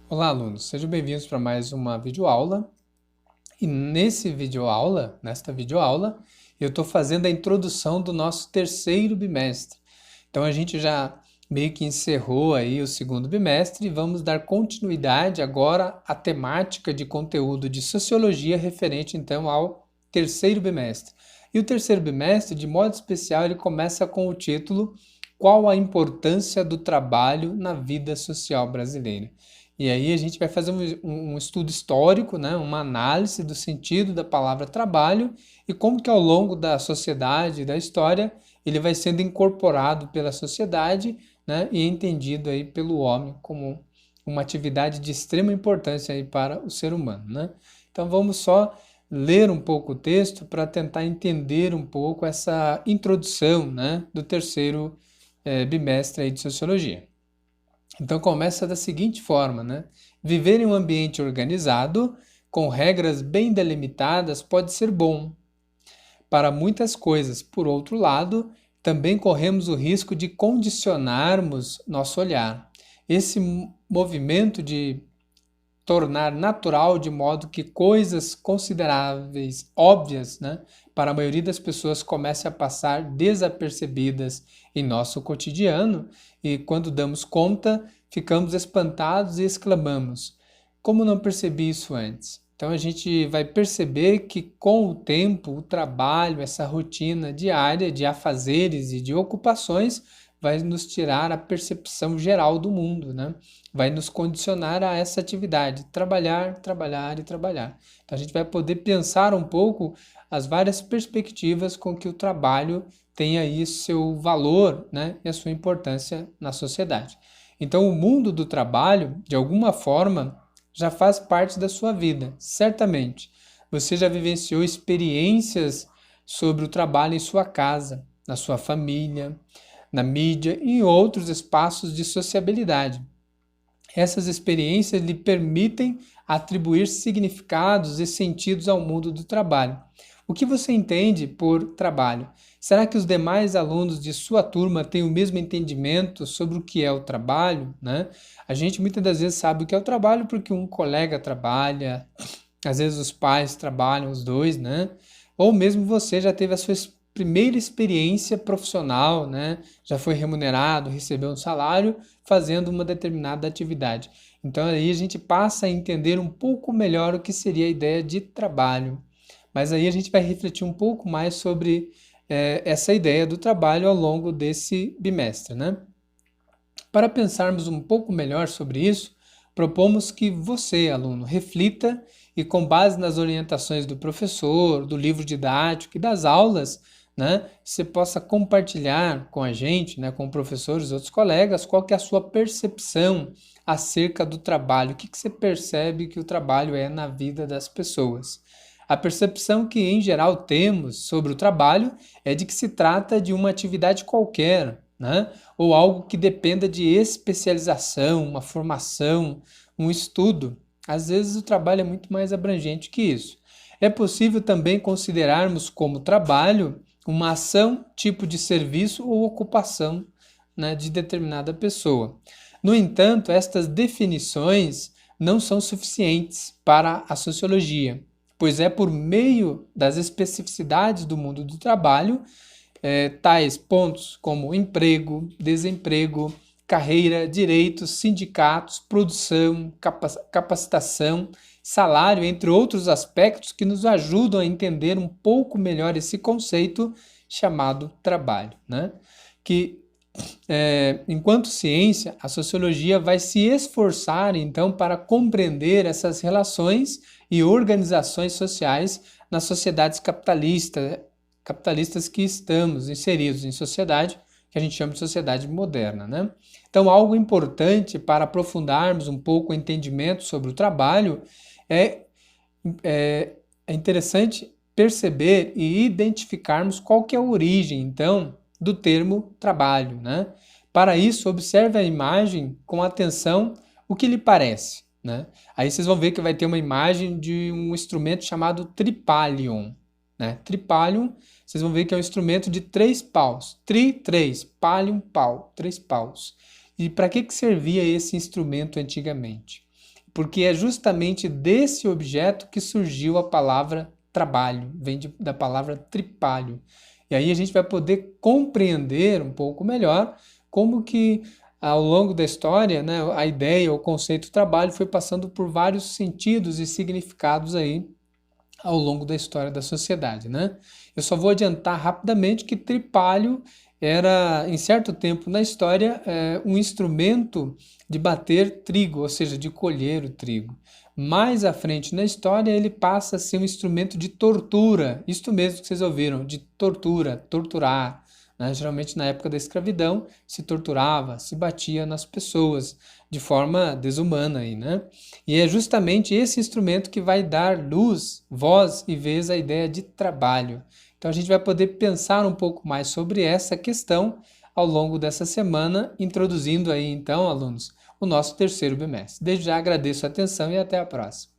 Olá, alunos, sejam bem-vindos para mais uma videoaula. E nesta videoaula, eu estou fazendo a introdução do nosso terceiro bimestre. Então, a gente já meio que encerrou aí o segundo bimestre e vamos dar continuidade agora à temática de conteúdo de sociologia referente, então, ao terceiro bimestre. E o terceiro bimestre, de modo especial, ele começa com o título Qual a importância do trabalho na vida social brasileira? E aí a gente vai fazer um estudo histórico, né, uma análise do sentido da palavra trabalho e como que ao longo da sociedade e da história ele vai sendo incorporado pela sociedade, né, e entendido aí pelo homem como uma atividade de extrema importância aí para o ser humano, né? Então vamos só ler um pouco o texto para tentar entender um pouco essa introdução, né, do terceiro bimestre aí de sociologia. Então começa da seguinte forma, né? Viver em um ambiente organizado, com regras bem delimitadas, pode ser bom para muitas coisas. Por outro lado, também corremos o risco de condicionarmos nosso olhar. Esse movimento de tornar natural de modo que coisas consideráveis, óbvias, né, para a maioria das pessoas comecem a passar desapercebidas em nosso cotidiano e quando damos conta, ficamos espantados e exclamamos: como não percebi isso antes? Então a gente vai perceber que com o tempo, o trabalho, essa rotina diária de afazeres e de ocupações vai nos tirar a percepção geral do mundo, né? Vai nos condicionar a essa atividade, trabalhar, trabalhar e trabalhar. Então a gente vai poder pensar um pouco as várias perspectivas com que o trabalho tem aí seu valor, né, e a sua importância na sociedade. Então o mundo do trabalho, de alguma forma, já faz parte da sua vida, certamente. Você já vivenciou experiências sobre o trabalho em sua casa, na sua família, na mídia e em outros espaços de sociabilidade. Essas experiências lhe permitem atribuir significados e sentidos ao mundo do trabalho. O que você entende por trabalho? Será que os demais alunos de sua turma têm o mesmo entendimento sobre o que é o trabalho, né? A gente muitas das vezes sabe o que é o trabalho porque um colega trabalha, às vezes os pais trabalham, os dois, né? Ou mesmo você já teve a sua primeira experiência profissional, né? Já foi remunerado, recebeu um salário fazendo uma determinada atividade. Então aí a gente passa a entender um pouco melhor o que seria a ideia de trabalho. Mas aí a gente vai refletir um pouco mais sobre essa ideia do trabalho ao longo desse bimestre, né? Para pensarmos um pouco melhor sobre isso, propomos que você, aluno, reflita e, com base nas orientações do professor, do livro didático e das aulas, né, você possa compartilhar com a gente, né, com professores e outros colegas, qual que é a sua percepção acerca do trabalho, o que você percebe que o trabalho é na vida das pessoas. A percepção que, em geral, temos sobre o trabalho é de que se trata de uma atividade qualquer, né? Ou algo que dependa de especialização, uma formação, um estudo. Às vezes o trabalho é muito mais abrangente que isso. É possível também considerarmos como trabalho uma ação, tipo de serviço ou ocupação, né, de determinada pessoa. No entanto, estas definições não são suficientes para a sociologia, pois é por meio das especificidades do mundo do trabalho tais pontos como emprego, desemprego, carreira, direitos, sindicatos, produção, capacitação, salário, entre outros aspectos que nos ajudam a entender um pouco melhor esse conceito chamado trabalho, né? Que enquanto ciência, a sociologia vai se esforçar então para compreender essas relações e organizações sociais nas sociedades capitalistas que estamos inseridos em sociedade, que a gente chama de sociedade moderna, né? Então, algo importante para aprofundarmos um pouco o entendimento sobre o trabalho é, é interessante perceber e identificarmos qual que é a origem, então, do termo trabalho, né? Para isso, observe a imagem com atenção o que lhe parece, né? Aí vocês vão ver que vai ter uma imagem de um instrumento chamado tripalium, né? Tripalium, vocês vão ver que é um instrumento de 3 paus. Três, palium, pau, 3 paus. E para que servia esse instrumento antigamente? porque é justamente desse objeto que surgiu a palavra trabalho, vem da palavra tripalho. E aí a gente vai poder compreender um pouco melhor como que ao longo da história, né, a ideia, o conceito trabalho foi passando por vários sentidos e significados aí ao longo da história da sociedade, né? Eu só vou adiantar rapidamente que tripalho era, em certo tempo na história, um instrumento de bater trigo, ou seja, de colher o trigo. Mais à frente na história, ele passa a ser um instrumento de tortura, isto mesmo que vocês ouviram, de tortura, torturar. Né? Geralmente na época da escravidão se torturava, se batia nas pessoas de forma desumana aí, né? E é justamente esse instrumento que vai dar luz, voz e vez à ideia de trabalho. Então a gente vai poder pensar um pouco mais sobre essa questão ao longo dessa semana, introduzindo aí então, alunos, o nosso terceiro bimestre. Desde já agradeço a atenção e até a próxima.